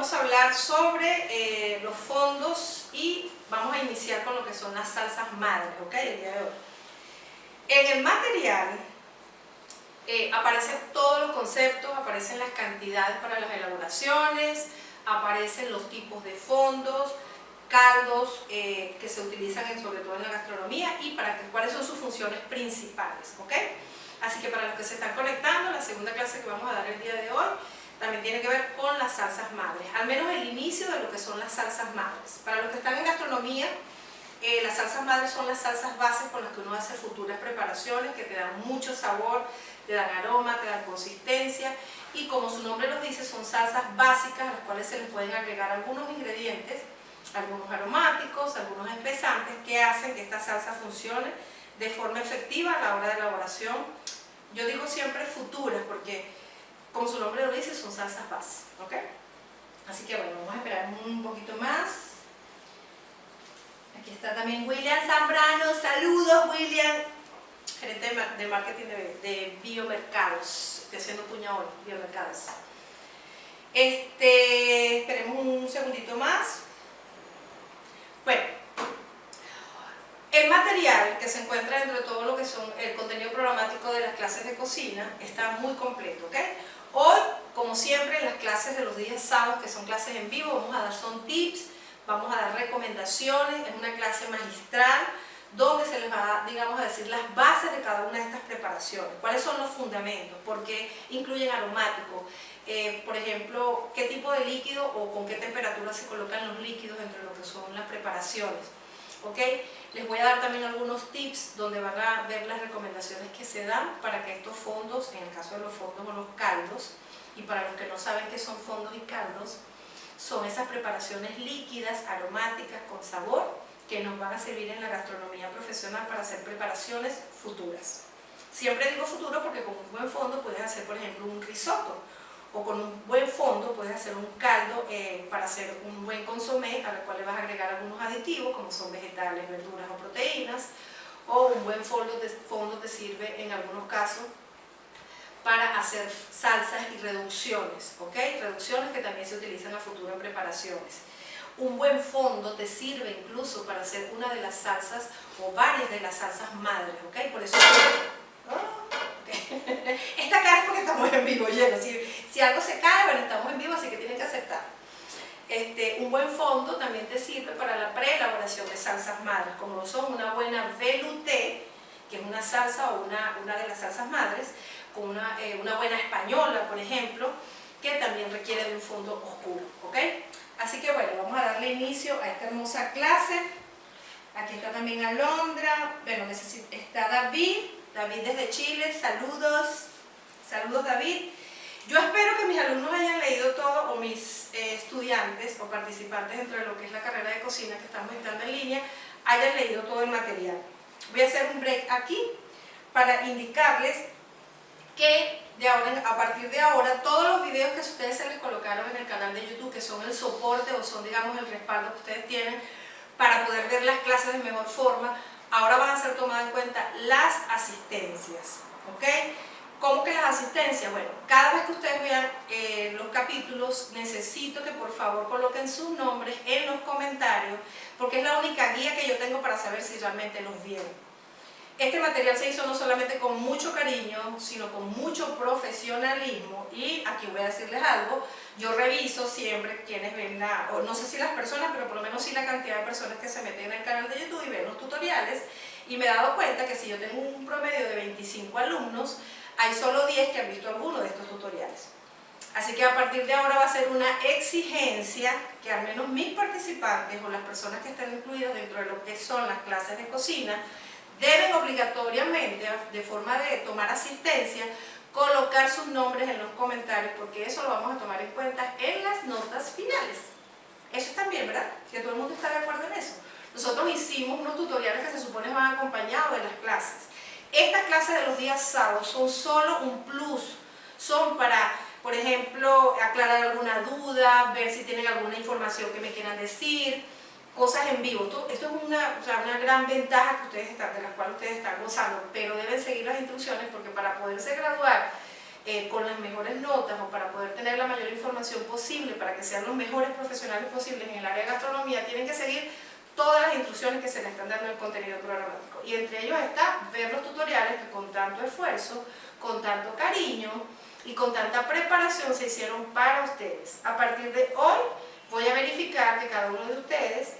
vamos a hablar sobre los fondos y vamos a iniciar con lo que son las salsas madres, ¿ok? El día de hoy. En el material aparecen todos los conceptos, aparecen las cantidades para las elaboraciones, aparecen los tipos de fondos, caldos que se utilizan sobre todo en la gastronomía y cuáles son sus funciones principales, ¿ok? Así que para los que se están conectando, la segunda clase que vamos a dar el día de hoy también tiene que ver con las salsas madres, al menos el inicio de lo que son las salsas madres. Para los que están en gastronomía, las salsas madres son las salsas bases con las que uno hace futuras preparaciones que te dan mucho sabor, te dan aroma, te dan consistencia y como su nombre lo dice, son salsas básicas a las cuales se les pueden agregar algunos ingredientes, algunos aromáticos, algunos espesantes que hacen que esta salsa funcione de forma efectiva a la hora de elaboración. Yo digo siempre futuras porque como su nombre lo dice, son salsas bases, ¿ok? Así que bueno, vamos a esperar un poquito más. Aquí está también William Zambrano. Saludos, William. Gerente de marketing de biomercados. Estoy haciendo puña hoy, biomercados. Esperemos un segundito más. Bueno, el material que se encuentra dentro de todo lo que son el contenido programático de las clases de cocina está muy completo, ¿ok? Hoy, como siempre, en las clases de los días sábados, que son clases en vivo, vamos a dar tips, vamos a dar recomendaciones, es una clase magistral donde se les va, digamos, a decir las bases de cada una de estas preparaciones, cuáles son los fundamentos, por qué incluyen aromáticos, por ejemplo, qué tipo de líquido o con qué temperatura se colocan los líquidos entre lo que son las preparaciones. ¿Ok? Les voy a dar también algunos tips donde van a ver las recomendaciones que se dan para que estos fondos, en el caso de los fondos o los caldos, y para los que no saben qué son fondos y caldos, son esas preparaciones líquidas, aromáticas, con sabor, que nos van a servir en la gastronomía profesional para hacer preparaciones futuras. Siempre digo futuro porque con un buen fondo puedes hacer, por ejemplo, un risotto, o con un buen fondo puedes hacer un caldo para hacer un buen consomé al cual le vas a agregar algunos aditivos como son vegetales, verduras o proteínas, o un buen fondo te sirve en algunos casos para hacer salsas y reducciones, ¿ok? Reducciones que también se utilizan a futuro en preparaciones. Un buen fondo te sirve incluso para hacer una de las salsas o varias de las salsas madres, ¿ok? Por eso esta cara es porque estamos en vivo, lleno. Si algo se cae, bueno, estamos en vivo, así que tienen que aceptar. Un buen fondo también te sirve para la preelaboración de salsas madres, como lo son una buena velouté, que es una salsa o una de las salsas madres, con una buena española, por ejemplo, que también requiere de un fondo oscuro, ¿ok? Así que bueno, vamos a darle inicio a esta hermosa clase. Aquí está también Alondra, bueno, está David desde Chile, saludos David. Yo espero que mis alumnos hayan leído todo, o mis estudiantes o participantes dentro de lo que es la carrera de cocina que estamos dictando en línea, hayan leído todo el material. Voy a hacer un break aquí para indicarles que a partir de ahora, todos los videos que ustedes se les colocaron en el canal de YouTube, que son el soporte o son, digamos, el respaldo que ustedes tienen para poder ver las clases de mejor forma, ahora van a ser tomadas en cuenta las asistencias, ¿ok? ¿Cómo que las asistencias? Bueno, cada vez que ustedes vean los capítulos, necesito que por favor coloquen sus nombres en los comentarios, porque es la única guía que yo tengo para saber si realmente los vieron. Este material se hizo no solamente con mucho cariño, sino con mucho profesionalismo, y aquí voy a decirles algo, yo reviso siempre quienes ven o no sé si las personas, pero por lo menos sí la cantidad de personas que se meten en el canal de YouTube y ven los tutoriales, y me he dado cuenta que si yo tengo un promedio de 25 alumnos, hay solo 10 que han visto alguno de estos tutoriales. Así que a partir de ahora va a ser una exigencia que al menos mis participantes o las personas que están incluidas dentro de lo que son las clases de cocina deben obligatoriamente, de forma de tomar asistencia, colocar sus nombres en los comentarios, porque eso lo vamos a tomar en cuenta en las notas finales. Eso está bien, ¿verdad? Que todo el mundo está de acuerdo en eso. Nosotros hicimos unos tutoriales que se supone van acompañados de las clases. Estas clases de los días sábados son solo un plus, son para, por ejemplo, aclarar alguna duda, ver si tienen alguna información que me quieran decir, cosas en vivo. Esto es una gran ventaja que de las cuales ustedes están gozando, pero deben seguir las instrucciones porque para poderse graduar con las mejores notas o para poder tener la mayor información posible, para que sean los mejores profesionales posibles en el área de gastronomía, tienen que seguir todas las instrucciones que se les están dando en el contenido programático. Y entre ellos está ver los tutoriales que con tanto esfuerzo, con tanto cariño y con tanta preparación se hicieron para ustedes. A partir de hoy voy a verificar que cada uno de ustedes,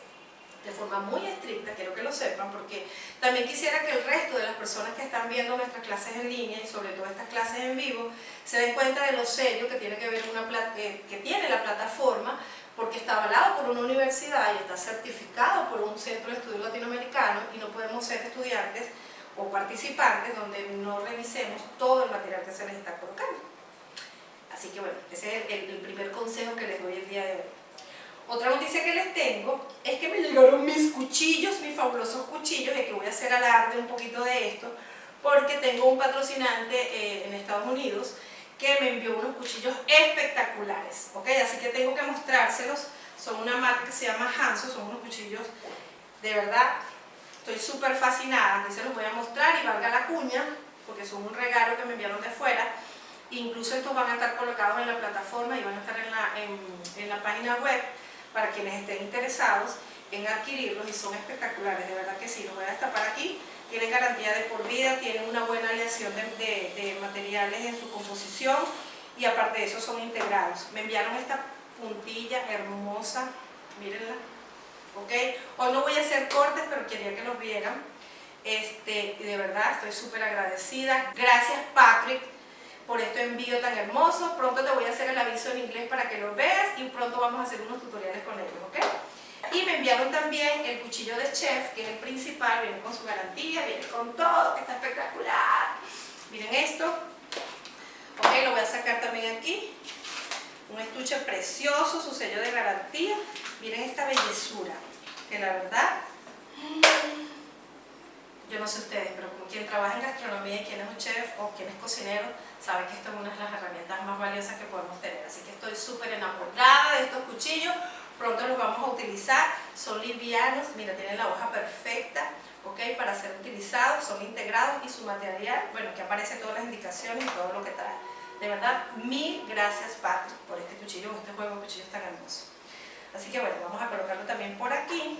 de forma muy estricta, quiero que lo sepan, porque también quisiera que el resto de las personas que están viendo nuestras clases en línea y sobre todo estas clases en vivo, se den cuenta de lo serio que tiene que ver que tiene la plataforma, porque está avalado por una universidad y está certificado por un centro de estudios latinoamericano y no podemos ser estudiantes o participantes donde no revisemos todo el material que se les está colocando. Así que bueno, ese es el primer consejo que les doy el día de hoy. Otra noticia que les tengo es que me llegaron mis cuchillos, mis fabulosos cuchillos, y que voy a hacer alarde un poquito de esto, porque tengo un patrocinante en Estados Unidos que me envió unos cuchillos espectaculares, ¿ok? Así que tengo que mostrárselos. Son una marca que se llama Hanso, son unos cuchillos de verdad, estoy súper fascinada, aquí se los voy a mostrar y valga la cuña, porque son un regalo que me enviaron de fuera. Incluso estos van a estar colocados en la plataforma y van a estar en la página web para quienes estén interesados en adquirirlos, y son espectaculares, de verdad que sí. Los voy a destapar aquí. Tienen garantía de por vida, tienen una buena aleación de materiales en su composición y aparte de eso son integrados. Me enviaron esta puntilla hermosa, mírenla, ¿ok? Hoy no voy a hacer cortes, pero quería que los vieran. Y de verdad estoy súper agradecida. Gracias, Patrick, por este envío tan hermoso. Pronto te voy a hacer el aviso en inglés para que lo veas y pronto vamos a hacer unos tutoriales con ellos, ¿ok? Y me enviaron también el cuchillo de chef, que es el principal, viene con su garantía, viene con todo, que está espectacular. Miren esto. Ok, lo voy a sacar también aquí. Un estuche precioso, su sello de garantía. Miren esta bellezura, que la verdad, yo no sé ustedes, pero como quien trabaja en gastronomía y quien es un chef o quien es cocinero, sabe que esta es una de las herramientas más valiosas que podemos tener. Así que estoy súper enamorada de estos cuchillos. Pronto los vamos a utilizar, son livianos, mira, tienen la hoja perfecta, ¿ok? Para ser utilizados, son integrados y su material, bueno, que aparece todas las indicaciones y todo lo que trae. De verdad, mil gracias, Patrick, por este cuchillo, este juego de cuchillos tan hermoso. Así que bueno, vamos a colocarlo también por aquí.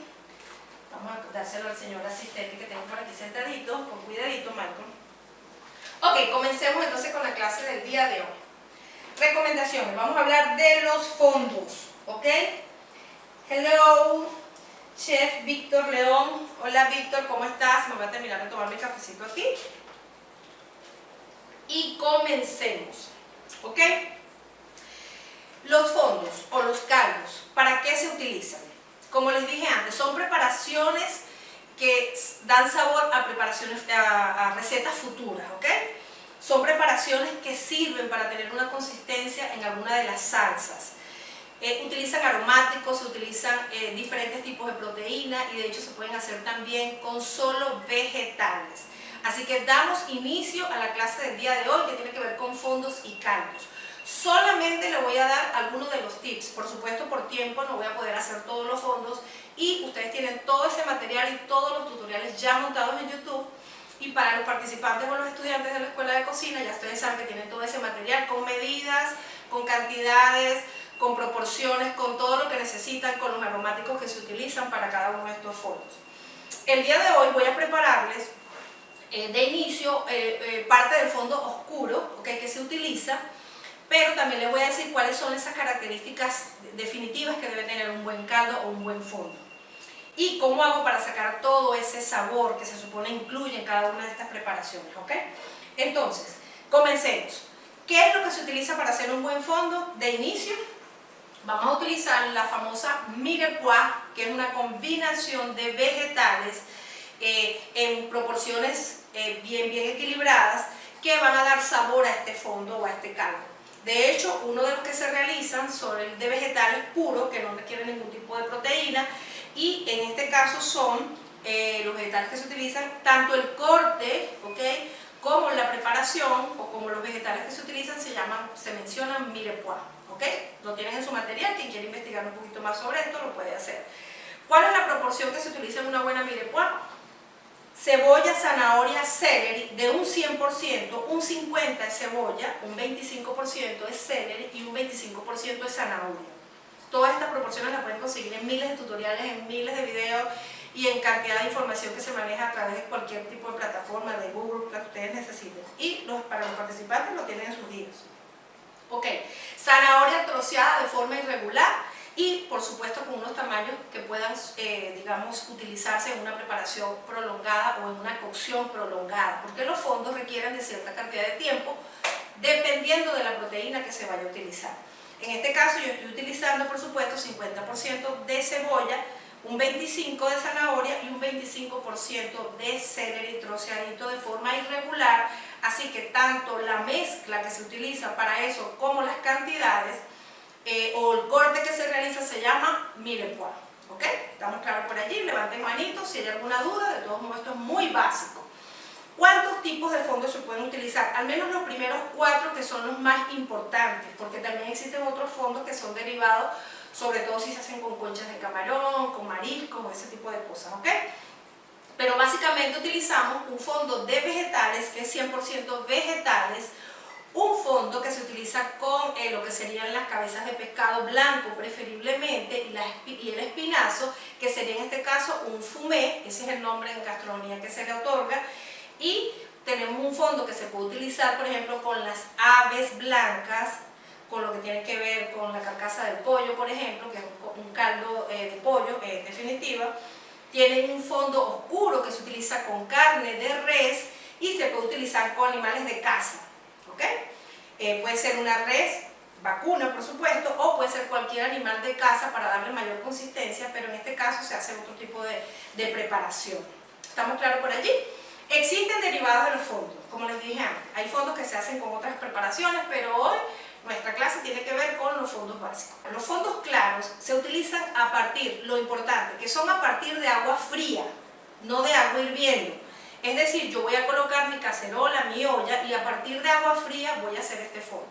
Vamos a dárselo al señor asistente que tengo por aquí sentadito, con cuidadito, Marco. Ok, comencemos entonces con la clase del día de hoy. Recomendaciones, vamos a hablar de los fondos, ¿ok? Hello, Chef Víctor León. Hola Víctor, ¿cómo estás? Me voy a terminar de tomar mi cafecito aquí. Y comencemos, ¿ok? Los fondos o los caldos, ¿para qué se utilizan? Como les dije antes, son preparaciones que dan sabor a a recetas futuras, ¿ok? Son preparaciones que sirven para tener una consistencia en alguna de las salsas. Utilizan aromáticos, se utilizan diferentes tipos de proteína y de hecho se pueden hacer también con solo vegetales. Así que damos inicio a la clase del día de hoy que tiene que ver con fondos y caldos. Solamente le voy a dar algunos de los tips, por supuesto por tiempo no voy a poder hacer todos los fondos y ustedes tienen todo ese material y todos los tutoriales ya montados en YouTube. Y para los participantes o los estudiantes de la escuela de cocina ya ustedes saben que tienen todo ese material con medidas, con cantidades, con proporciones, con todo lo que necesitan, con los aromáticos que se utilizan para cada uno de estos fondos. El día de hoy voy a prepararles de inicio parte del fondo oscuro, ¿okay? Que se utiliza, pero también les voy a decir cuáles son esas características definitivas que debe tener un buen caldo o un buen fondo. Y cómo hago para sacar todo ese sabor que se supone incluye en cada una de estas preparaciones, ¿ok? Entonces, comencemos. ¿Qué es lo que se utiliza para hacer un buen fondo? De inicio, vamos a utilizar la famosa mirepoix, que es una combinación de vegetales en proporciones bien equilibradas, que van a dar sabor a este fondo o a este caldo. De hecho, uno de los que se realizan son el de vegetales puros, que no requieren ningún tipo de proteína, y en este caso son los vegetales que se utilizan, tanto el corte, ¿ok?, como la preparación o como los vegetales que se utilizan se mencionan mirepoix, ¿ok? Lo tienen en su material, quien quiere investigar un poquito más sobre esto lo puede hacer. ¿Cuál es la proporción que se utiliza en una buena mirepoix? cebolla, zanahoria, celery, de un 100%, un 50% es cebolla, un 25% es celery y un 25% es zanahoria. Todas estas proporciones las pueden conseguir en miles de tutoriales, en miles de videos y en cantidad de información que se maneja a través de cualquier tipo de plataforma, de Google, que ustedes necesiten. Y para los participantes lo tienen en sus guías. Ok, zanahoria troceada de forma irregular y por supuesto con unos tamaños que puedan, digamos, utilizarse en una preparación prolongada o en una cocción prolongada, porque los fondos requieren de cierta cantidad de tiempo dependiendo de la proteína que se vaya a utilizar. En este caso yo estoy utilizando, por supuesto, 50% de cebolla, un 25% de zanahoria y un 25% de celery troceadito de forma irregular, así que tanto la mezcla que se utiliza para eso como las cantidades o el corte que se realiza se llama mille-pois. ¿Ok? ¿Estamos claros por allí? Levanten manitos si hay alguna duda. De todos modos, esto es muy básico. ¿Cuántos tipos de fondos se pueden utilizar? Al menos los primeros 4 que son los más importantes, porque también existen otros fondos que son derivados, sobre todo si se hacen con conchas de camarón, con mariscos, ese tipo de cosas, ¿ok? Pero básicamente utilizamos un fondo de vegetales, que es 100% vegetales, un fondo que se utiliza con lo que serían las cabezas de pescado blanco preferiblemente y el espinazo, que sería en este caso un fumé, ese es el nombre en gastronomía que se le otorga, y tenemos un fondo que se puede utilizar por ejemplo con las aves blancas, con lo que tiene que ver con la carcasa del pollo por ejemplo, que es un caldo de pollo en definitiva. Tienen un fondo oscuro que se utiliza con carne de res y se puede utilizar con animales de caza. ¿Okay? Puede ser una res vacuna, por supuesto, o puede ser cualquier animal de caza para darle mayor consistencia, pero en este caso se hace otro tipo de preparación. ¿Estamos claros por allí? Existen derivados de los fondos, como les dije antes. Hay fondos que se hacen con otras preparaciones, pero hoy nuestra clase tiene que ver con los fondos básicos. Los fondos claros se utilizan a partir, lo importante, que son a partir de agua fría, no de agua hirviendo. Es decir, yo voy a colocar mi cacerola, mi olla y a partir de agua fría voy a hacer este fondo.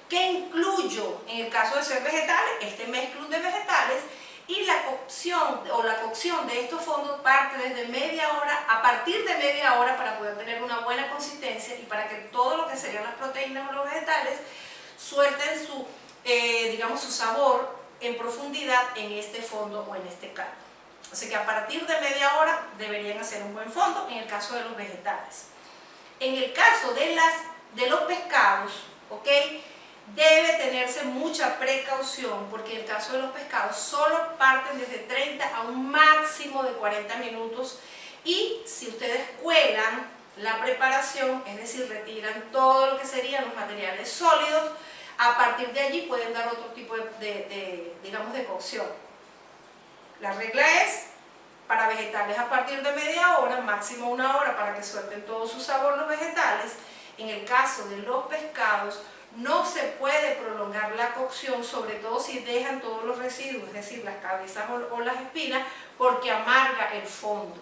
¿Qué incluyo? En el caso de ser vegetales, este mezclun de vegetales y la cocción de estos fondos parte desde media hora, a partir de media hora para poder tener una buena consistencia y para que todo lo que serían las proteínas o los vegetales suelten su, digamos, su sabor en profundidad en este fondo o en este caldo. Así que a partir de media hora deberían hacer un buen fondo en el caso de los vegetales. En el caso de los pescados, ¿ok? Debe tenerse mucha precaución porque en el caso de los pescados solo parten desde 30 a un máximo de 40 minutos y si ustedes cuelan la preparación, es decir, retiran todo lo que serían los materiales sólidos, a partir de allí pueden dar otro tipo digamos, de cocción. La regla es, para vegetales a partir de media hora, máximo una hora para que suelten todo su sabor los vegetales. En el caso de los pescados, no se puede prolongar la cocción, sobre todo si dejan todos los residuos, es decir, las cabezas o las espinas, porque amarga el fondo.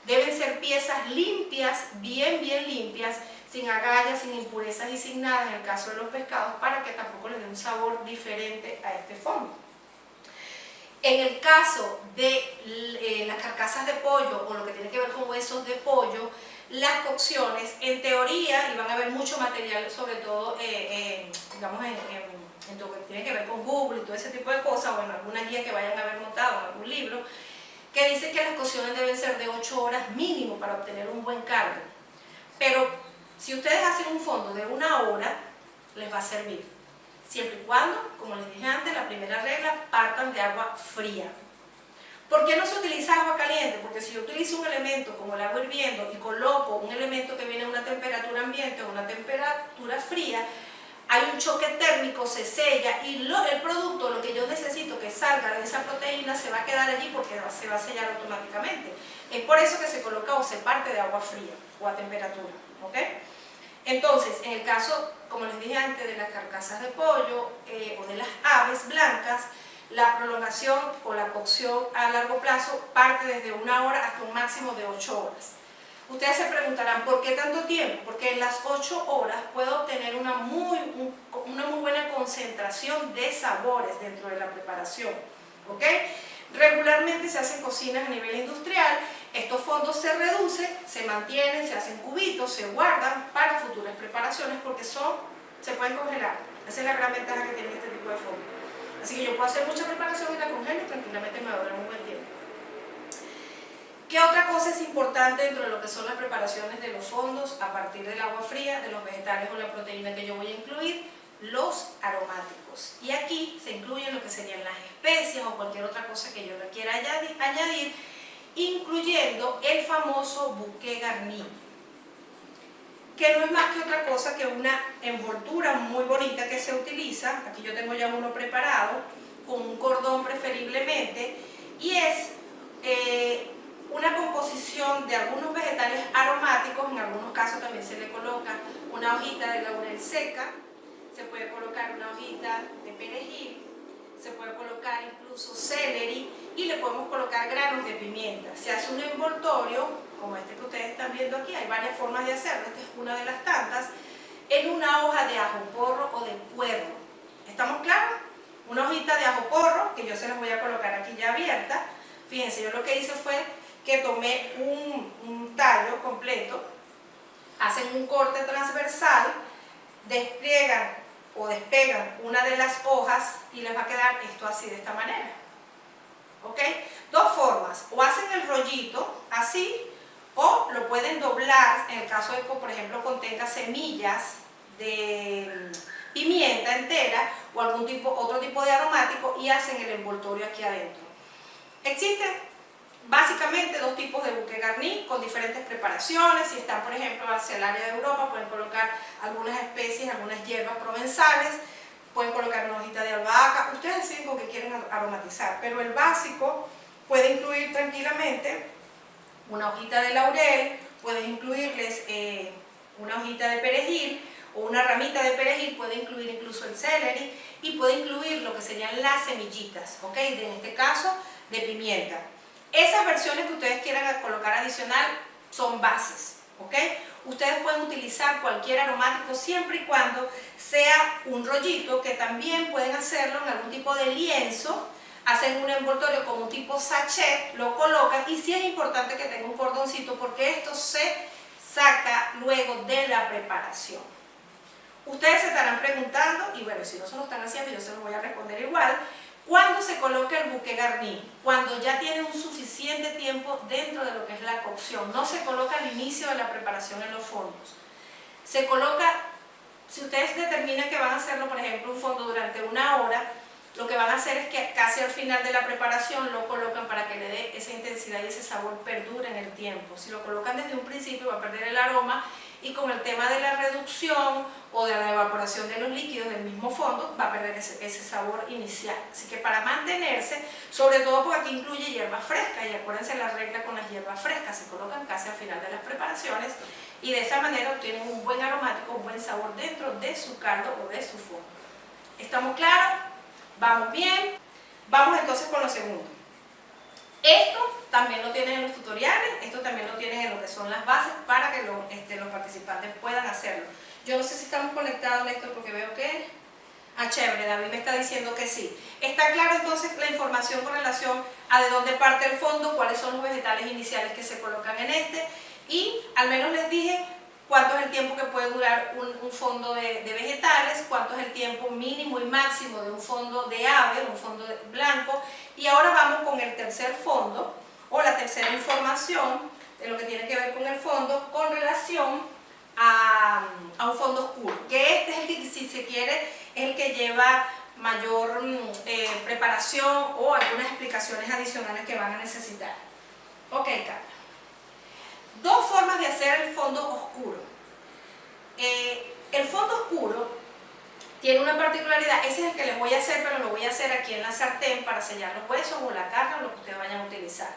Deben ser piezas limpias, bien limpias, sin agallas, sin impurezas y sin nada en el caso de los pescados, para que tampoco les dé un sabor diferente a este fondo. En el caso de las carcasas de pollo o lo que tiene que ver con huesos de pollo, las cocciones, en teoría, y van a ver mucho material, sobre todo digamos en lo que tiene que ver con Google y todo ese tipo de cosas, o en alguna guía que vayan a haber montado, en algún libro, que dice que las cocciones deben ser de 8 horas mínimo para obtener un buen caldo. Pero si ustedes hacen un fondo de 1 hora, les va a servir. Siempre y cuando, como les dije antes, la primera regla, partan de agua fría. ¿Por qué no se utiliza agua caliente? Porque si yo utilizo un elemento como el agua hirviendo y coloco un elemento que viene a una temperatura ambiente o una temperatura fría, hay un choque térmico, se sella y el producto, lo que yo necesito que salga de esa proteína, se va a quedar allí porque se va a sellar automáticamente. Es por eso que se coloca o se parte de agua fría o a temperatura. ¿Ok? Entonces, en el caso, como les dije antes, de las carcasas de pollo o de las aves blancas, la prolongación o la cocción a largo plazo parte desde 1 hora hasta un máximo de 8 horas. Ustedes se preguntarán, ¿por qué tanto tiempo? Porque en las 8 horas puedo obtener una muy buena concentración de sabores dentro de la preparación. ¿Ok? Regularmente se hacen cocinas a nivel industrial Estos fondos se reducen, se mantienen, se hacen cubitos, se guardan para futuras preparaciones porque se pueden congelar. Esa es la gran ventaja que tiene este tipo de fondos. Así que yo puedo hacer mucha preparación y la congelo y tranquilamente me va a durar un buen tiempo. ¿Qué otra cosa es importante dentro de lo que son las preparaciones de los fondos a partir del agua fría, de los vegetales o la proteína que yo voy a incluir? Los aromáticos. Y aquí se incluyen lo que serían las especias o cualquier otra cosa que yo le quiera añadir, incluyendo el famoso bouquet garni, que no es más que otra cosa que una envoltura muy bonita que se utiliza. Aquí yo tengo ya uno preparado, con un cordón preferiblemente, y es una composición de algunos vegetales aromáticos. En algunos casos también se le coloca una hojita de laurel seca, se puede colocar una hojita de perejil, se puede colocar incluso celery y le podemos colocar granos de pimienta. Se hace un envoltorio, como este que ustedes están viendo aquí, hay varias formas de hacerlo, esta es una de las tantas, en una hoja de ajo porro o de puerro. ¿Estamos claros? Una hojita de ajo porro, que yo se las voy a colocar aquí ya abierta. Fíjense, yo lo que hice fue que tomé un tallo completo, hacen un corte transversal, despliegan o despegan una de las hojas y les va a quedar esto así, de esta manera. ¿Ok? Dos formas, o hacen el rollito así, o lo pueden doblar en el caso de que, por ejemplo, contenga semillas de pimienta entera o algún otro tipo de aromático, y hacen el envoltorio aquí adentro. Existen básicamente dos tipos de bouquet garni con diferentes preparaciones. Si están, por ejemplo, hacia el área de Europa, pueden colocar algunas especies, algunas hierbas provenzales, pueden colocar una hojita de albahaca. Ustedes deciden con qué quieren aromatizar, pero el básico puede incluir tranquilamente una hojita de laurel, pueden incluirles una hojita de perejil o una ramita de perejil, puede incluir incluso el celery y puede incluir lo que serían las semillitas, ¿ok? En este caso, de pimienta. Esas versiones que ustedes quieran colocar adicional son bases, ¿ok? Ustedes pueden utilizar cualquier aromático siempre y cuando sea un rollito, que también pueden hacerlo en algún tipo de lienzo. Hacen un envoltorio como un tipo sachet, lo colocan, y sí es importante que tenga un cordoncito porque esto se saca luego de la preparación. Ustedes se estarán preguntando, y bueno, si no se lo están haciendo, yo se los voy a responder igual. ¿Cuándo se coloca el bouquet garni? Cuando ya tiene un suficiente tiempo dentro de lo que es la cocción. No se coloca al inicio de la preparación en los fondos. Se coloca, si ustedes determinan que van a hacerlo, por ejemplo, un fondo durante una hora, lo que van a hacer es que casi al final de la preparación lo colocan para que le dé esa intensidad y ese sabor perdure en el tiempo. Si lo colocan desde un principio va a perder el aroma, y con el tema de la reducción o de la evaporación de los líquidos del mismo fondo va a perder ese sabor inicial. Así que para mantenerse, sobre todo porque aquí incluye hierbas frescas, y acuérdense la regla con las hierbas frescas, se colocan casi al final de las preparaciones y de esa manera obtienen un buen aromático, un buen sabor dentro de su caldo o de su fondo. ¿Estamos claros? ¿Vamos bien? Vamos entonces con lo segundo. Esto también lo tienen en los tutoriales, esto también lo tienen en lo que son las bases para que los participantes puedan hacerlo. Yo no sé si estamos conectados, Néstor, porque veo que... Ah, chévere, David me está diciendo que sí. Está claro entonces la información con relación a de dónde parte el fondo, cuáles son los vegetales iniciales que se colocan en este, y al menos les dije cuánto es el tiempo que puede durar un fondo de vegetales, cuánto es el tiempo mínimo y máximo de un fondo de ave, un fondo blanco. Y ahora vamos con el tercer fondo, o la tercera información de lo que tiene que ver con el fondo con relación a un fondo oscuro, que este es el que, si se quiere, es el que lleva mayor preparación o algunas explicaciones adicionales que van a necesitar. Ok, Carla. Dos formas de hacer el fondo oscuro. El fondo oscuro tiene una particularidad, ese es el que les voy a hacer, pero lo voy a hacer aquí en la sartén para sellar los huesos o la carne o lo que ustedes vayan a utilizar.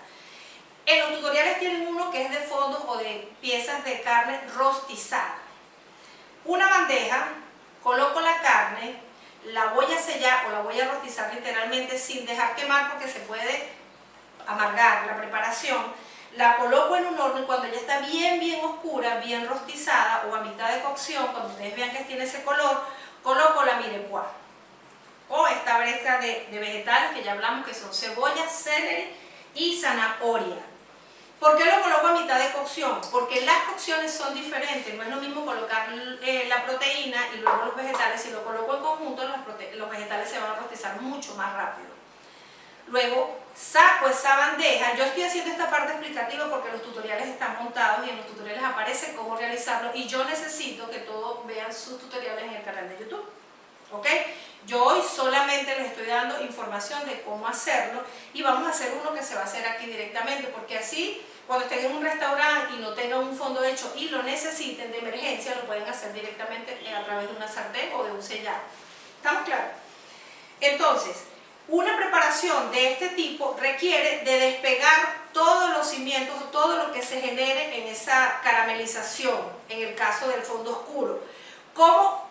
En los tutoriales tienen uno que es de fondos o de piezas de carne rostizada. Una bandeja, coloco la carne, la voy a sellar o la voy a rostizar literalmente sin dejar quemar porque se puede amargar la preparación. La coloco en un horno y cuando ya está bien oscura, bien rostizada o a mitad de cocción, cuando ustedes vean que tiene ese color, coloco la mirepoix o esta brecha de vegetales que ya hablamos, que son cebolla, celery y zanahoria. ¿Por qué lo coloco a mitad de cocción? Porque las cocciones son diferentes. No es lo mismo colocar la proteína y luego los vegetales. Si lo coloco en conjunto, los vegetales se van a rostizar mucho más rápido. Luego saco esa bandeja. Yo estoy haciendo esta parte explicativa porque los tutoriales están montados y en los tutoriales aparece cómo realizarlo, y yo necesito que todos vean sus tutoriales en el canal de YouTube. ¿Ok? Yo hoy solamente les estoy dando información de cómo hacerlo, y vamos a hacer uno que se va a hacer aquí directamente, porque así cuando estén en un restaurante y no tengan un fondo hecho y lo necesiten de emergencia, lo pueden hacer directamente a través de una sartén o de un sellado. ¿Estamos claros? Entonces, una preparación de este tipo requiere de despegar todos los cimientos, todo lo que se genere en esa caramelización, en el caso del fondo oscuro. ¿Cómo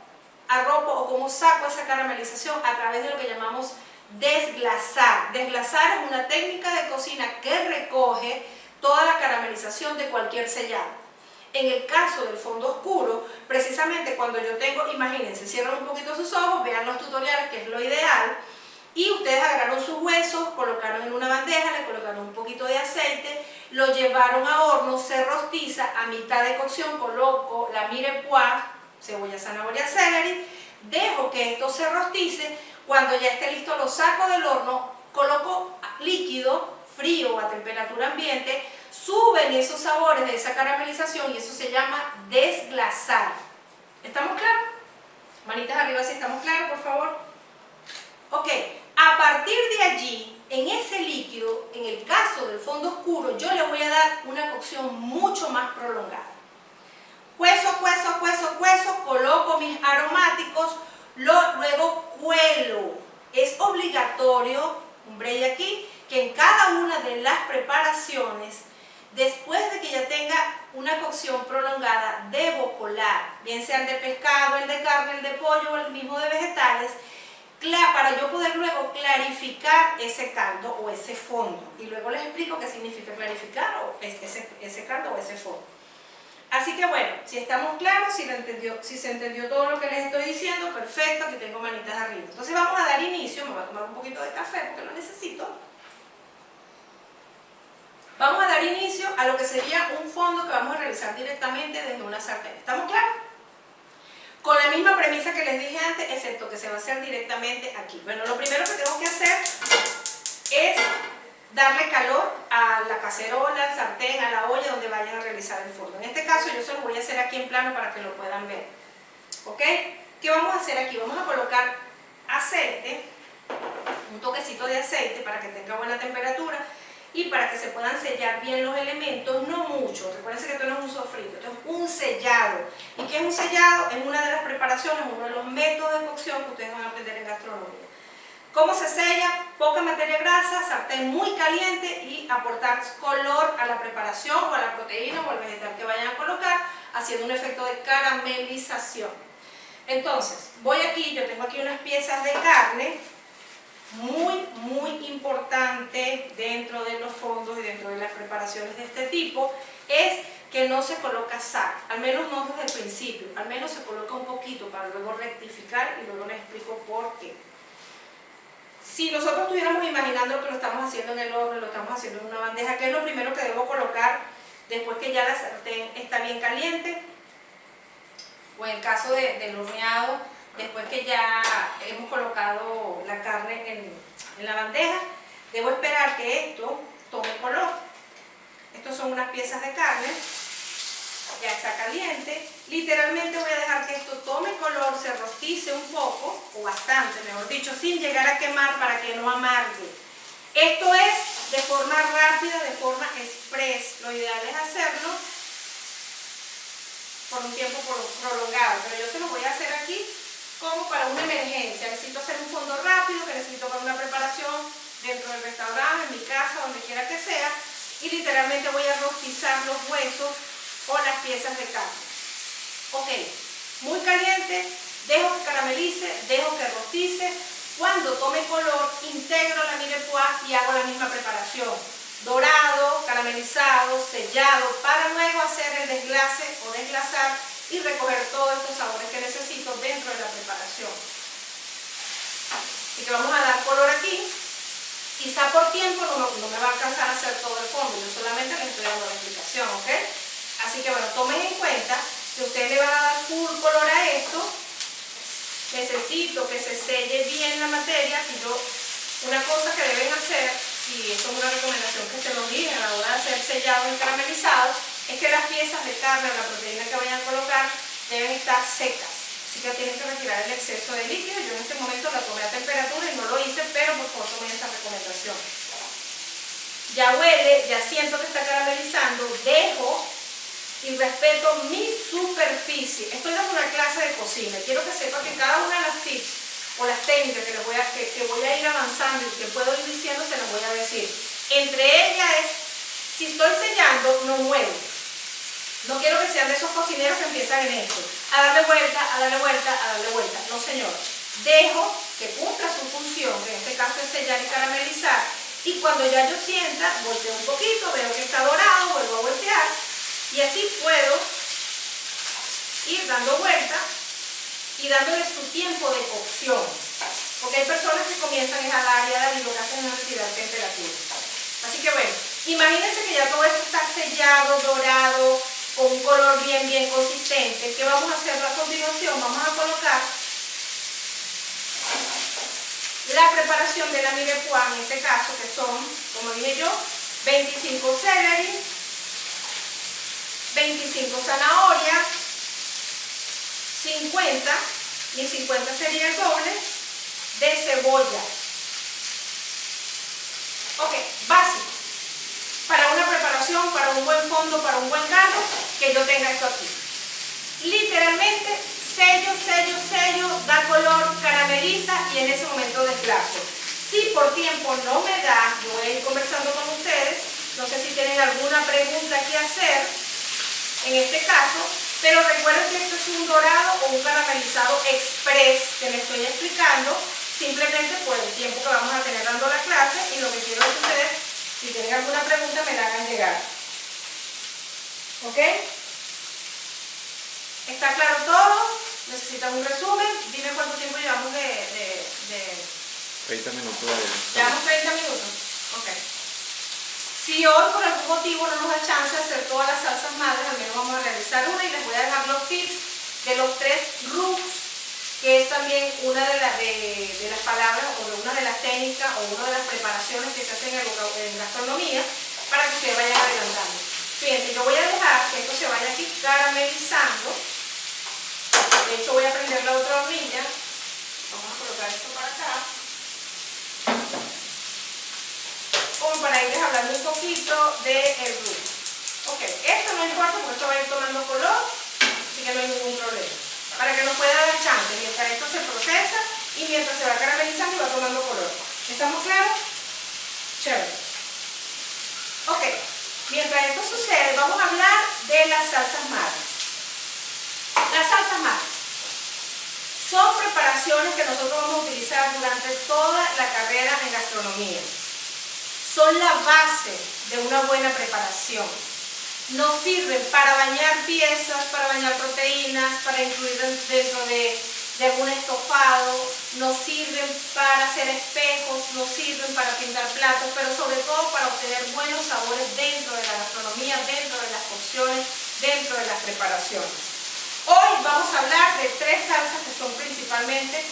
arropo o cómo saco esa caramelización? A través de lo que llamamos desglasar. Desglasar es una técnica de cocina que recoge toda la caramelización de cualquier sellado. En el caso del fondo oscuro, precisamente cuando yo tengo, imagínense, cierran un poquito sus ojos, vean los tutoriales, que es lo ideal, y ustedes agarraron sus huesos, colocaron en una bandeja, le colocaron un poquito de aceite, lo llevaron a horno, se rostiza, a mitad de cocción coloco la mirepoix, cebolla, zanahoria, celery, dejo que esto se rostice. Cuando ya esté listo lo saco del horno, coloco líquido, frío o a temperatura ambiente, suben esos sabores de esa caramelización y eso se llama desglasar. ¿Estamos claros? Manitas arriba si estamos claros, por favor. Ok, a partir de allí, en ese líquido, en el caso del fondo oscuro, yo le voy a dar una cocción mucho más prolongada. Cuezo, coloco mis aromáticos, luego cuelo. Es obligatorio, un break aquí, que en cada una de las preparaciones, después de que ya tenga una cocción prolongada, debo colar, bien sea el de pescado, el de carne, el de pollo o el mismo de vegetales, para yo poder luego clarificar ese caldo o ese fondo. Y luego les explico qué significa clarificar o ese caldo o ese fondo. Así que bueno, si estamos claros, si se entendió todo lo que les estoy diciendo, perfecto, aquí tengo manitas arriba. Entonces vamos a dar inicio, me voy a tomar un poquito de café porque lo necesito. Vamos a dar inicio a lo que sería un fondo que vamos a realizar directamente desde una sartén. ¿Estamos claros? Con la misma premisa que les dije antes, excepto que se va a hacer directamente aquí. Bueno, lo primero que tengo que hacer es darle calor a la cacerola, al sartén, a la olla donde vayan a realizar el fondo. En este caso yo se lo voy a hacer aquí en plano para que lo puedan ver. ¿Ok? ¿Qué vamos a hacer aquí? Vamos a colocar aceite, un toquecito de aceite para que tenga buena temperatura y para que se puedan sellar bien los elementos, no mucho. Recuerden que esto no es un sofrito, esto es un sellado. ¿Y qué es un sellado? Es una de las preparaciones, uno de los métodos de cocción que ustedes van a aprender en gastronomía. ¿Cómo se sella? Poca materia grasa, sartén muy caliente y aportar color a la preparación o a la proteína o al vegetal que vayan a colocar, haciendo un efecto de caramelización. Entonces, voy aquí, yo tengo aquí unas piezas de carne, muy importante dentro de los fondos y dentro de las preparaciones de este tipo, es que no se coloca sal, al menos no desde el principio, al menos se coloca un poquito para luego rectificar y luego les explico por qué. Si nosotros estuviéramos imaginando que lo estamos haciendo en el horno, lo estamos haciendo en una bandeja, ¿qué es lo primero que debo colocar después que ya la sartén está bien caliente? O en el caso del horneado, después que ya hemos colocado la carne en la bandeja, debo esperar que esto tome color. Estos son unas piezas de carne, ya está caliente. Literalmente voy a dejar que esto tome color, se rostice un poco, o bastante, mejor dicho, sin llegar a quemar para que no amargue. Esto es de forma rápida, de forma express. Lo ideal es hacerlo por un tiempo prolongado, pero yo se lo voy a hacer aquí como para una emergencia. Necesito hacer un fondo rápido, que necesito para una preparación dentro del restaurante, en mi casa, donde quiera que sea, y literalmente voy a rostizar los huesos o las piezas de carne. Ok, muy caliente, dejo que caramelice, dejo que rostice. Cuando tome color, integro la mirepoix y hago la misma preparación. Dorado, caramelizado, sellado, para luego hacer el desglase o desglasar y recoger todos estos sabores que necesito dentro de la preparación. Así que vamos a dar color aquí. Quizá por tiempo no me va a alcanzar a hacer todo el fondo, yo solamente les estoy dando la explicación, ¿ok? Así que bueno, tomen en cuenta que ustedes le van a dar full color a esto. Necesito que se selle bien la materia, una cosa que deben hacer, y esto es una recomendación que se los dije a la hora de hacer sellado y caramelizado, es que las piezas de carne o la proteína que vayan a colocar deben estar secas. Así que tienen que retirar el exceso de líquido. Yo en este momento la tomé a temperatura y no lo hice, pero por favor tomen esa recomendación. Ya huele, ya siento que está caramelizando, dejo y respeto mi superficie. Estoy dando una clase de cocina. Quiero que sepan que cada una de las tips o las técnicas que voy a ir avanzando y que puedo ir diciendo, se las voy a decir. Entre ellas es, si estoy sellando, no muevo. No quiero que sean de esos cocineros que empiezan en esto, a darle vuelta, a darle vuelta, a darle vuelta. No, señor. Dejo que cumpla su función, que en este caso es sellar y caramelizar. Y cuando ya yo sienta, volteo un poquito, veo que está dorado, vuelvo a voltear. Y así puedo ir dando vuelta y dándole su tiempo de cocción. Porque hay personas que comienzan a dar y lo que hacen es retirar temperatura. Así que bueno, imagínense que ya todo esto está sellado, dorado, con un color bien consistente. ¿Qué vamos a hacer a continuación? Vamos a colocar la preparación de la mirepoix, en este caso, que son, como dije yo, 25 celery, 25 zanahorias, 50, y 50 sería el doble, de cebolla. Ok, básico. Para una preparación, para un buen fondo, para un buen caldo, que yo tenga esto aquí. Literalmente, sello, da color, carameliza y en ese momento desglaso. Si por tiempo no me da, yo voy a ir conversando con ustedes, no sé si tienen alguna pregunta que hacer en este caso, pero recuerden que esto es un dorado o un caramelizado express que les estoy explicando, simplemente por el tiempo que vamos a tener dando la clase, y lo que quiero es que ustedes, si tienen alguna pregunta, me la hagan llegar. ¿Ok? ¿Está claro todo? ¿Necesitan un resumen? Dime cuánto tiempo llevamos de 30 minutos. Llevamos 30 minutos. Ok. Si hoy por algún motivo no nos da chance de hacer todas las salsas madres, al menos vamos a realizar una y les voy a dejar los tips de los 3 RUCs, que es también una de las palabras o de una de las técnicas o una de las preparaciones que se hacen en gastronomía, para que ustedes vayan adelantando. Fíjense, yo voy a dejar que esto se vaya aquí caramelizando. De hecho voy a prender la otra hornilla. Vamos a colocar esto para acá, como para irles hablando un poquito del RUC. Ok, esto no importa porque esto va a ir tomando color, así que no hay ningún problema. Para que nos pueda dar chance mientras esto se procesa y mientras se va caramelizando y va tomando color. ¿Estamos claros? Chévere. Ok, mientras esto sucede, vamos a hablar de las salsas madres. Las salsas madres son preparaciones que nosotros vamos a utilizar durante toda la carrera en gastronomía. Son la base de una buena preparación. Nos sirven para bañar piezas, para bañar proteínas, para incluir dentro de algún estofado, nos sirven para hacer espejos, nos sirven para pintar platos, pero sobre todo para obtener buenos sabores dentro de la gastronomía, dentro de las porciones, dentro de las preparaciones. Hoy vamos a hablar de 3 salsas que son principalmente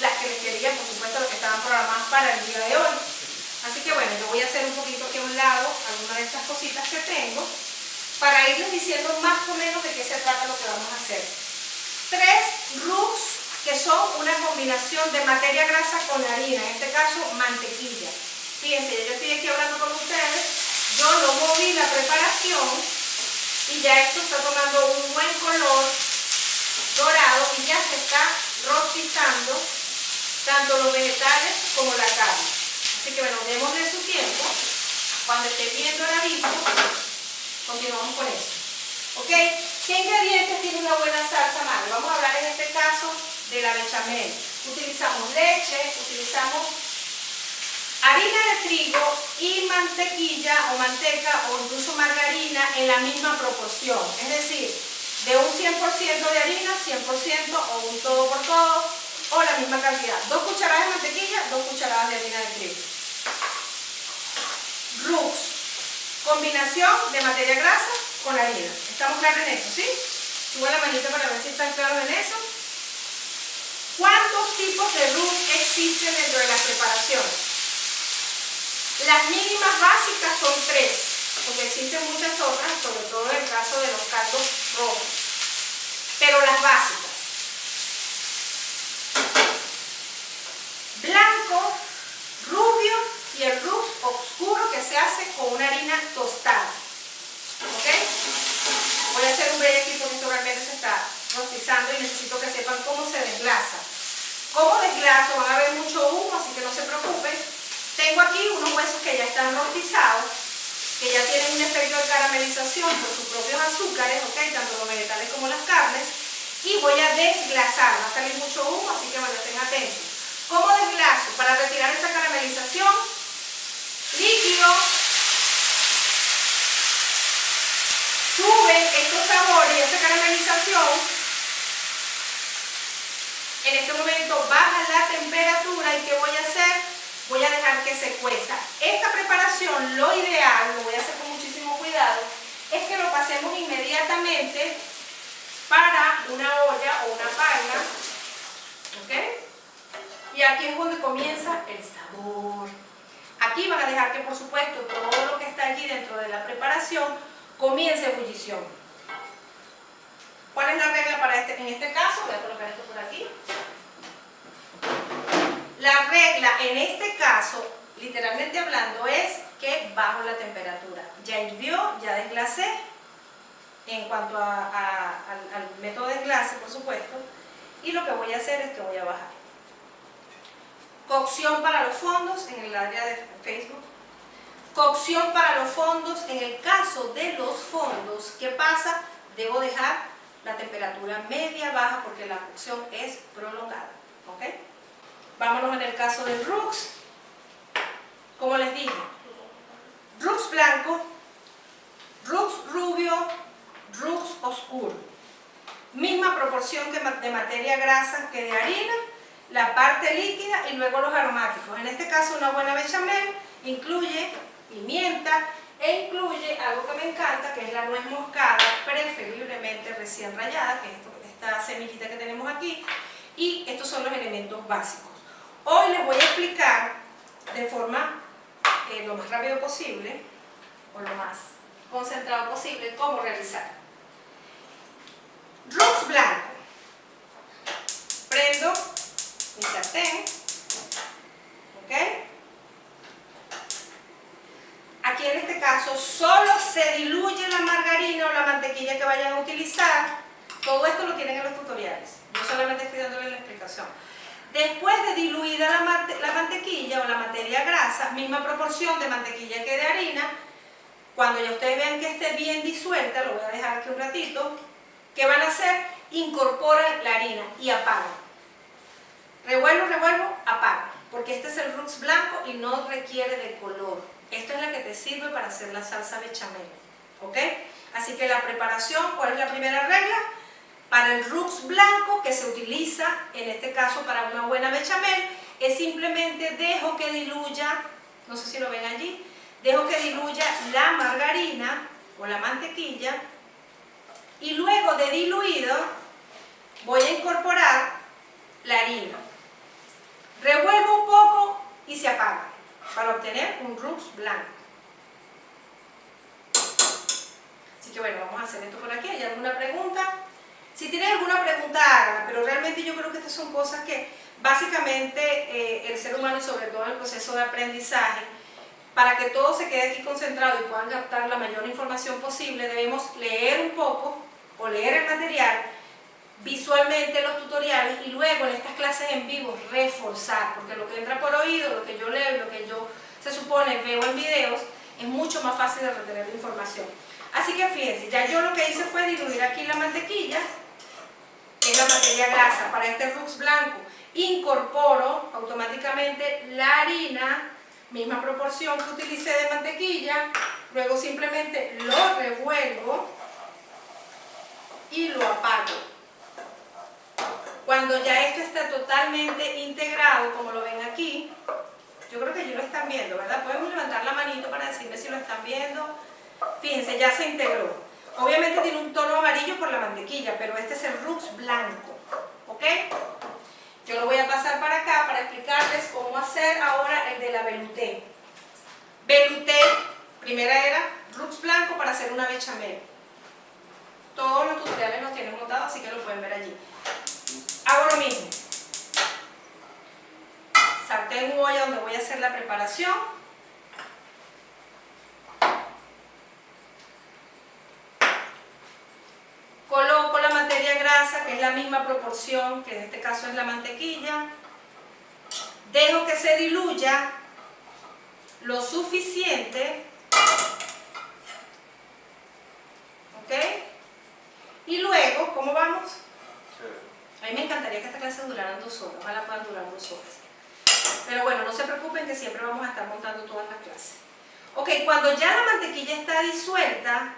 las que les quería, por supuesto, las que estaban programadas para el día de hoy. Así que bueno, yo voy a hacer un poquito aquí a un lado algunas de estas cositas que tengo para irles diciendo más o menos de qué se trata lo que vamos a hacer. 3 RUCs que son una combinación de materia grasa con harina, en este caso mantequilla. Fíjense, yo estoy aquí hablando con ustedes, yo no moví la preparación y ya esto está tomando un buen color dorado y ya se está rostizando tanto los vegetales como la carne. Así que bueno, démosle su tiempo. Cuando esté bien doradito, continuamos con esto. ¿Ok? ¿Qué ingredientes tiene una buena salsa madre? Vamos a hablar en este caso de la bechamel. Utilizamos leche, utilizamos harina de trigo y mantequilla o manteca o incluso margarina en la misma proporción. Es decir, de un 100% de harina, 100% o un todo por todo, o la misma cantidad. 2 cucharadas de mantequilla, 2 cucharadas de harina de trigo. Combinación de materia grasa con harina. ¿Estamos claros en eso, sí? Subo la manita para ver si están claros en eso. ¿Cuántos tipos de roux existen dentro de las preparaciones? Las mínimas básicas son 3, porque existen muchas otras, sobre todo en el caso de los caldos rojos. Pero las básicas: blanco, rubio y el roux oscuro, que se hace con una harina tostada. ¿Ok? Voy a hacer un break aquí porque esto realmente se está rostizando y necesito que sepan cómo se desglaza. ¿Cómo desglazo? Van a ver mucho humo, así que no se preocupen. Tengo aquí unos huesos que ya están rostizados, que ya tienen un efecto de caramelización por sus propios azúcares, ¿ok? Tanto los vegetales como las carnes. Y voy a desglasar. Va a salir mucho humo, así que bueno, estén atentos. ¿Cómo desglazo? Para retirar esa caramelización, líquido, suben estos sabores y esta caramelización. En este momento baja la temperatura y ¿qué voy a hacer? Voy a dejar que se cueza. Esta preparación, lo ideal, lo voy a hacer con muchísimo cuidado, es que lo pasemos inmediatamente para una olla o una paila, ¿ok? Y aquí es donde comienza el sabor. Aquí van a dejar que, por supuesto, todo lo que está allí dentro de la preparación comience ebullición. ¿Cuál es la regla para en este caso? Voy a colocar esto por aquí. La regla en este caso, literalmente hablando, es que bajo la temperatura. Ya hirvió, ya desglacé. En cuanto al método de desglace, por supuesto. Y lo que voy a hacer es que voy a bajar. Cocción para los fondos en el área de Facebook. Cocción para los fondos. En el caso de los fondos, ¿qué pasa? Debo dejar la temperatura media baja porque la cocción es prolongada. ¿Ok? Vámonos en el caso del roux. Como les dije, roux blanco, roux rubio, roux oscuro. Misma proporción de materia grasa que de harina, la parte líquida y luego los aromáticos. En este caso una buena bechamel incluye pimienta e incluye algo que me encanta, que es la nuez moscada, preferiblemente recién rallada, que es esta semillita que tenemos aquí, y estos son los elementos básicos. Hoy les voy a explicar de forma lo más rápido posible, o lo más concentrado posible, cómo realizar. Roux blanco. Prendo mi sartén, ¿ok? Aquí en este caso solo se diluye la margarina o la mantequilla que vayan a utilizar. Todo esto lo tienen en los tutoriales. Yo solamente estoy dándoles la explicación. Después de diluida la mantequilla o la materia grasa, misma proporción de mantequilla que de harina, cuando ya ustedes vean que esté bien disuelta, lo voy a dejar aquí un ratito, ¿qué van a hacer? Incorporan la harina y apagan. Revuelvo, revuelvo, apagan, porque este es el roux blanco y no requiere de color. Esto es la que te sirve para hacer la salsa bechamel, ¿ok? Así que la preparación, ¿cuál es la primera regla? Para el roux blanco, que se utiliza en este caso para una buena bechamel, es simplemente dejo que diluya, no sé si lo ven allí, dejo que diluya la margarina o la mantequilla y luego de diluido voy a incorporar la harina. Revuelvo un poco y se apaga para obtener un roux blanco. Así que bueno, vamos a hacer esto por aquí. ¿Hay alguna pregunta? Si tienen alguna pregunta, háganla, pero realmente yo creo que estas son cosas que básicamente el ser humano, y sobre todo en el proceso de aprendizaje, para que todo se quede aquí concentrado y puedan captar la mayor información posible, debemos leer un poco o leer el material, visualmente los tutoriales y luego en estas clases en vivo reforzar, porque lo que entra por oído, lo que yo leo y lo que yo se supone veo en videos, es mucho más fácil de retener la información. Así que fíjense, ya yo lo que hice fue diluir aquí la mantequilla, que es la materia grasa para este roux blanco. Incorporo automáticamente la harina, misma proporción que utilicé de mantequilla, luego simplemente lo revuelvo y lo apago. Cuando ya esto está totalmente integrado, como lo ven aquí, yo creo que allí lo están viendo, ¿verdad? Podemos levantar la manito para decirme si lo están viendo. Fíjense, ya se integró. Obviamente tiene un tono amarillo por la mantequilla, pero este es el Rux blanco, ¿ok? Yo lo voy a pasar para acá para explicarles cómo hacer ahora el de la velouté. Velouté, primera era Rux blanco para hacer una bechamel. Todos los tutoriales los tienen montados, así que lo pueden ver allí. Hago lo mismo. Sartén u olla donde voy a hacer la preparación. Coloco la materia grasa, que es la misma proporción, que en este caso es la mantequilla. Dejo que se diluya lo suficiente. ¿Ok? Y luego, ¿cómo vamos? A mí me encantaría que esta clase durara 2 horas, ojalá puedan durar 2 horas. Pero bueno, no se preocupen que siempre vamos a estar montando todas las clases. Ok, cuando ya la mantequilla está disuelta,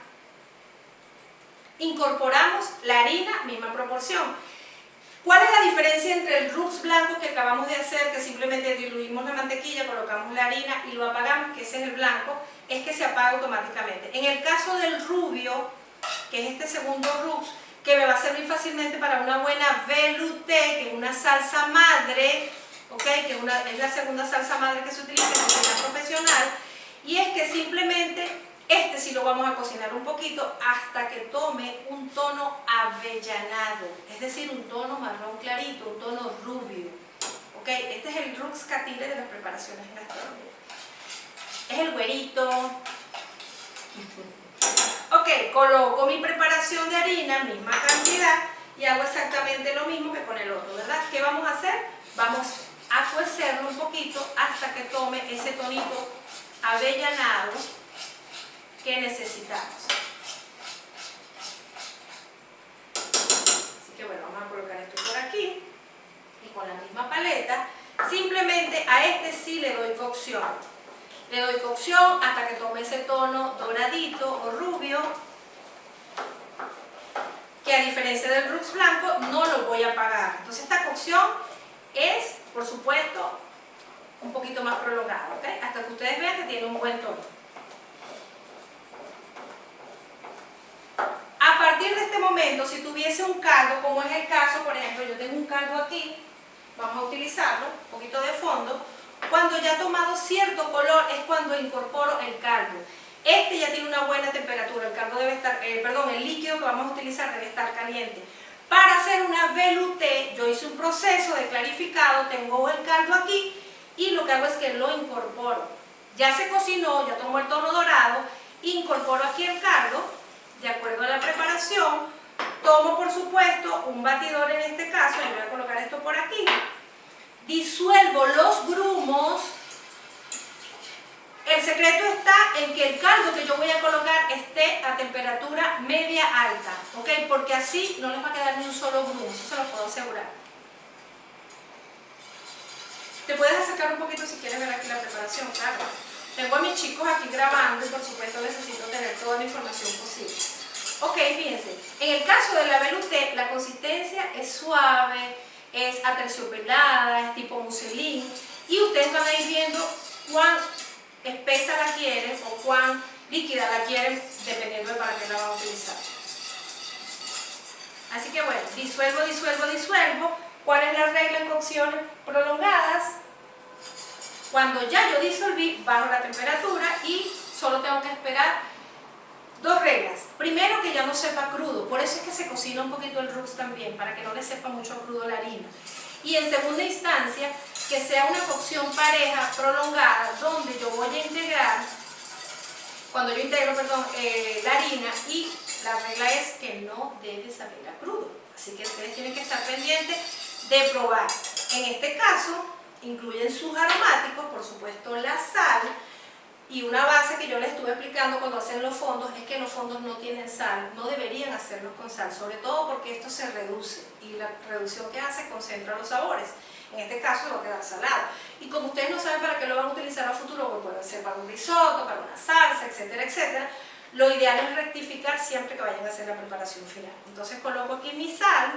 incorporamos la harina, misma proporción. ¿Cuál es la diferencia entre el Rux blanco que acabamos de hacer, que simplemente diluimos la mantequilla, colocamos la harina y lo apagamos, que ese es el blanco? Es que se apaga automáticamente. En el caso del rubio, que es este segundo Rux, que me va a servir fácilmente para una buena velouté, que es una salsa madre, ¿ok? Que es la segunda salsa madre que se utiliza en la cocina profesional, y es que simplemente este sí lo vamos a cocinar un poquito hasta que tome un tono avellanado, es decir, un tono marrón clarito, un tono rubio, ¿ok? Este es el Rux Catire de las preparaciones en gastronomía. Es el güerito. Ok, coloco mi preparación de harina, misma cantidad, y hago exactamente lo mismo que con el otro, ¿verdad? ¿Qué vamos a hacer? Vamos a cocerlo un poquito hasta que tome ese tonito avellanado que necesitamos. Así que bueno, vamos a colocar esto por aquí, y con la misma paleta, simplemente a este sí le doy cocción. Le doy cocción hasta que tome ese tono doradito o rubio, que a diferencia del Rux blanco no lo voy a apagar. Entonces esta cocción es, por supuesto, un poquito más prolongada, ¿ok? Hasta que ustedes vean que tiene un buen tono. A partir de este momento, si tuviese un caldo, como es el caso, por ejemplo, yo tengo un caldo aquí, vamos a utilizarlo, un poquito de fondo. Cuando ya ha tomado cierto color es cuando incorporo el caldo. Este ya tiene una buena temperatura, el caldo debe estar, el líquido que vamos a utilizar debe estar caliente. Para hacer una velouté, yo hice un proceso de clarificado, tengo el caldo aquí y lo que hago es que lo incorporo. Ya se cocinó, ya tomó el tono dorado, incorporo aquí el caldo, de acuerdo a la preparación. Tomo, por supuesto, un batidor en este caso, y voy a colocar esto por aquí. Disuelvo los grumos. El secreto está en que el caldo que yo voy a colocar esté a temperatura media alta, ¿ok? Porque así no les va a quedar ni un solo grumo, eso se lo puedo asegurar. Te puedes acercar un poquito si quieres ver aquí la preparación, claro. Tengo a mis chicos aquí grabando y por supuesto necesito tener toda la información posible. Ok, fíjense, en el caso de la velouté, la consistencia es suave, es aterciopelada, es tipo muselín, y ustedes van a ir viendo cuán espesa la quieren o cuán líquida la quieren dependiendo de para qué la van a utilizar. Así que bueno, disuelvo, disuelvo, disuelvo. ¿Cuál es la regla en cocciones prolongadas? Cuando ya yo disolví, bajo la temperatura y solo tengo que esperar. Dos reglas. Primero, que ya no sepa crudo, por eso es que se cocina un poquito el Rux también, para que no le sepa mucho crudo la harina. Y en segunda instancia, que sea una cocción pareja, prolongada, donde yo voy a integrar, cuando yo integro, perdón, la harina, y la regla es que no debe saber a crudo. Así que ustedes tienen que estar pendientes de probar. En este caso, incluyen sus aromáticos, por supuesto la sal, y una base que yo les estuve explicando cuando hacen los fondos es que los fondos no tienen sal, no deberían hacerlos con sal, sobre todo porque esto se reduce y la reducción que hace concentra los sabores. En este caso va a quedar salado. Y como ustedes no saben para qué lo van a utilizar a futuro, pues puede ser para un risotto, para una salsa, etcétera, etcétera. Lo ideal es rectificar siempre que vayan a hacer la preparación final. Entonces coloco aquí mi sal,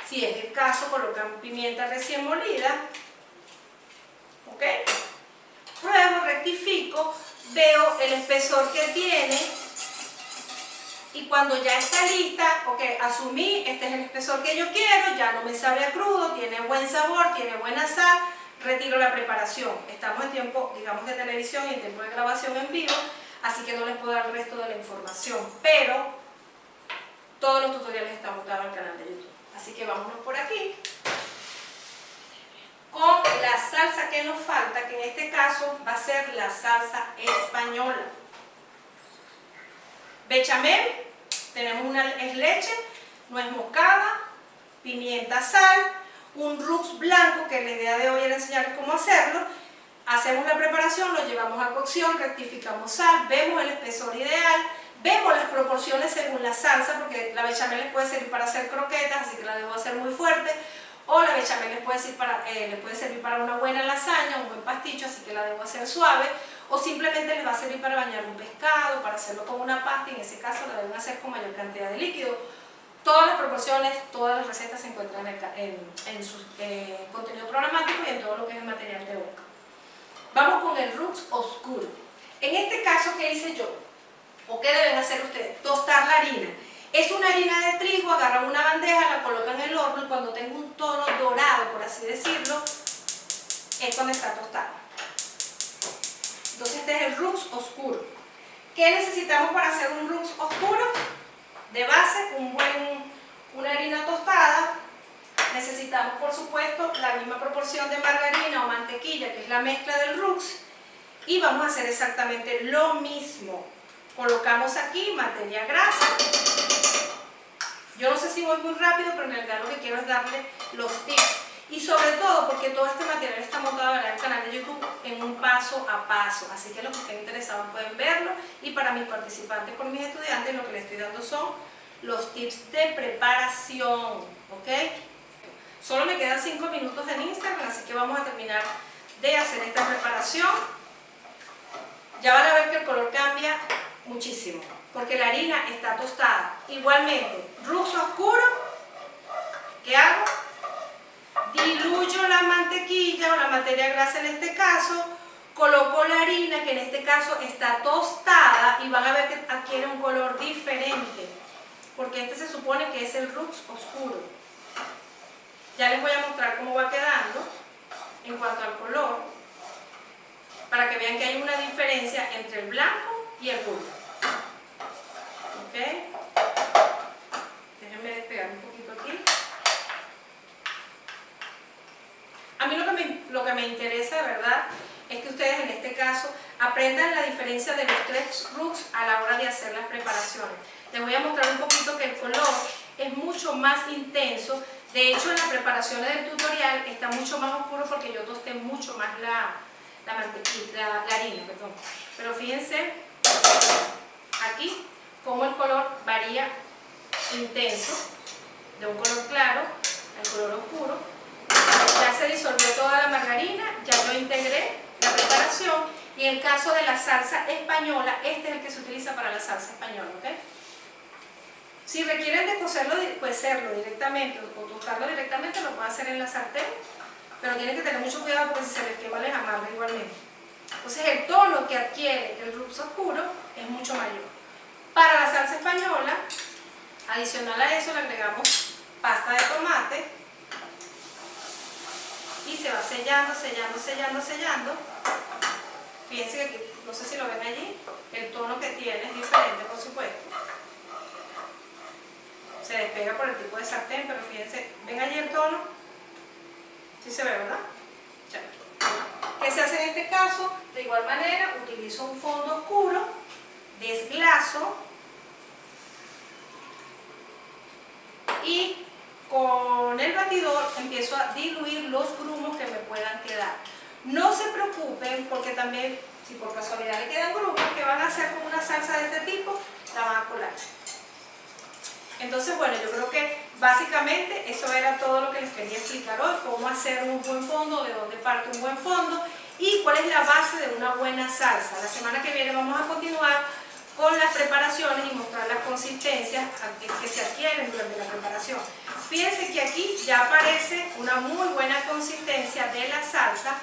si es el caso colocan pimienta recién molida, ¿ok? Pruebo, rectifico tiempo veo el espesor que tiene y cuando ya está lista, ok, asumí, este es el espesor que yo quiero, ya no me sabe a crudo, tiene buen sabor, tiene buena sal, retiro la preparación. Estamos en tiempo, digamos, de televisión y en tiempo de grabación en vivo, así que no les puedo dar el resto de la información, pero todos los tutoriales están montados al canal de YouTube. Así que vámonos por aquí con la salsa que nos falta, que en este caso va a ser la salsa española. Bechamel, tenemos es leche, nuez moscada, pimienta, sal, un roux blanco, que la idea de hoy era enseñarles cómo hacerlo. Hacemos la preparación, lo llevamos a cocción, rectificamos sal, vemos el espesor ideal, vemos las proporciones según la salsa, porque la bechamel les puede servir para hacer croquetas, así que la debo hacer muy fuerte, o la bechamel les puede servir para una buena lasaña, un buen pasticho, así que la debo hacer suave, o simplemente les va a servir para bañar un pescado, para hacerlo con una pasta, y en ese caso la deben hacer con mayor cantidad de líquido. Todas las proporciones, todas las recetas se encuentran en su contenido programático y en todo lo que es el material teórico. Vamos con el roux oscuro. En este caso, ¿qué hice yo? ¿O qué deben hacer ustedes? Tostar la harina. Es una harina de trigo, agarran una bandeja, la colocan en el horno y cuando tenga un tono dorado, por así decirlo, es cuando está tostada. Entonces este es el roux oscuro. ¿Qué necesitamos para hacer un roux oscuro? De base, una harina tostada. Necesitamos, por supuesto, la misma proporción de margarina o mantequilla, que es la mezcla del roux. Y vamos a hacer exactamente lo mismo. Colocamos aquí materia grasa. Yo no sé si voy muy rápido, pero en realidad lo que quiero es darle los tips. Y sobre todo porque todo este material está montado en el canal de YouTube en un paso a paso. Así que los que estén interesados pueden verlo. Y para mis participantes, por mis estudiantes, lo que les estoy dando son los tips de preparación. ¿Ok? Solo me quedan 5 minutos en Instagram, así que vamos a terminar de hacer esta preparación. Ya van a ver que el color cambia muchísimo, porque la harina está tostada. Igualmente, roux oscuro, ¿qué hago? Diluyo la mantequilla o la materia grasa en este caso, coloco la harina, que en este caso está tostada, y van a ver que adquiere un color diferente, porque este se supone que es el roux oscuro. Ya les voy a mostrar cómo va quedando en cuanto al color, para que vean que hay una diferencia entre el blanco y el rubio. ¿Ok? Déjenme despegar un poquito aquí. A mí lo que me interesa de verdad es que ustedes en este caso aprendan la diferencia de los 3 roux a la hora de hacer las preparaciones. Les voy a mostrar un poquito que el color es mucho más intenso. De hecho, en las preparaciones del tutorial está mucho más oscuro porque yo tosté mucho más la harina, perdón. Pero fíjense aquí cómo el color varía intenso, de un color claro al color oscuro. Ya se disolvió toda la margarina, ya yo integré la preparación, y en el caso de la salsa española, este es el que se utiliza para la salsa española, ¿ok? Si requieren de cocerlo directamente o tostarlo directamente, lo pueden hacer en la sartén, pero tienen que tener mucho cuidado porque si se les quema les amarga igualmente. Entonces el tono que adquiere el roux oscuro es mucho mayor. Para la salsa española, adicional a eso le agregamos pasta de tomate y se va sellando, sellando, sellando, sellando. Fíjense que aquí, no sé si lo ven allí, el tono que tiene es diferente, por supuesto. Se despega por el tipo de sartén, pero fíjense, ¿ven allí el tono? ¿Sí se ve, verdad? Ya. ¿Qué se hace en este caso? De igual manera, utilizo un fondo oscuro, desglaso y con el batidor empiezo a diluir los grumos que me puedan quedar. No se preocupen porque también, si por casualidad le quedan grumos, ¿qué van a hacer con una salsa de este tipo? La van a colar. Entonces, bueno, yo creo que básicamente eso era todo lo que les quería explicar hoy, cómo hacer un buen fondo, de dónde parte un buen fondo y cuál es la base de una buena salsa. La semana que viene vamos a continuar con las preparaciones y mostrar las consistencias que se adquieren durante la preparación. Fíjense que aquí ya aparece una muy buena consistencia de la salsa.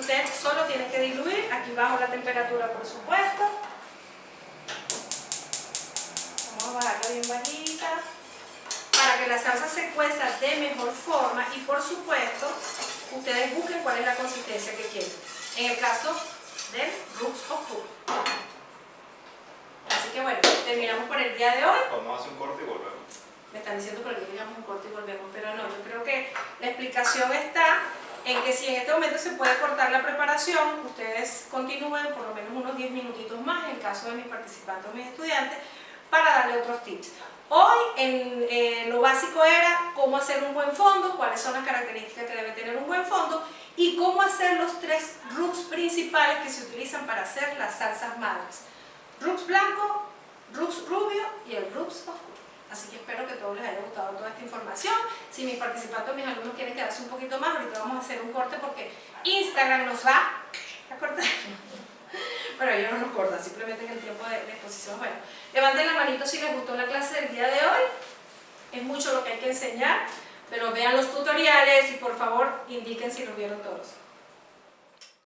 usted solo tiene que diluir, aquí bajo la temperatura por supuesto. Vamos a bajarla bien bajita para que la salsa se cueza de mejor forma y por supuesto ustedes busquen cuál es la consistencia que quieren. En el caso del Rux oscuro. Así que bueno, terminamos por el día de hoy. Vamos a hacer un corte y volvemos. Me están diciendo por aquí que hagamos un corte y volvemos, pero no, yo creo que la explicación está en que si en este momento se puede cortar la preparación, ustedes continúen por lo menos unos 10 minutitos más, en el caso de mis participantes o mis estudiantes, para darle otros tips. Hoy lo básico era cómo hacer un buen fondo, cuáles son las características que debe tener un buen fondo y cómo hacer los 3 Rux principales que se utilizan para hacer las salsas madres. Rux blanco, Rux rubio y el Rux oscuro. Así que espero que a todos les haya gustado toda esta información. Si mis participantes o mis alumnos quieren quedarse un poquito más, ahorita vamos a hacer un corte porque Instagram nos va a cortar. Pero ellos no nos cortan, simplemente en el tiempo de exposición. Bueno, levanten la manito si les gustó la clase del día de hoy. Es mucho lo que hay que enseñar, pero vean los tutoriales y por favor indiquen si los vieron todos.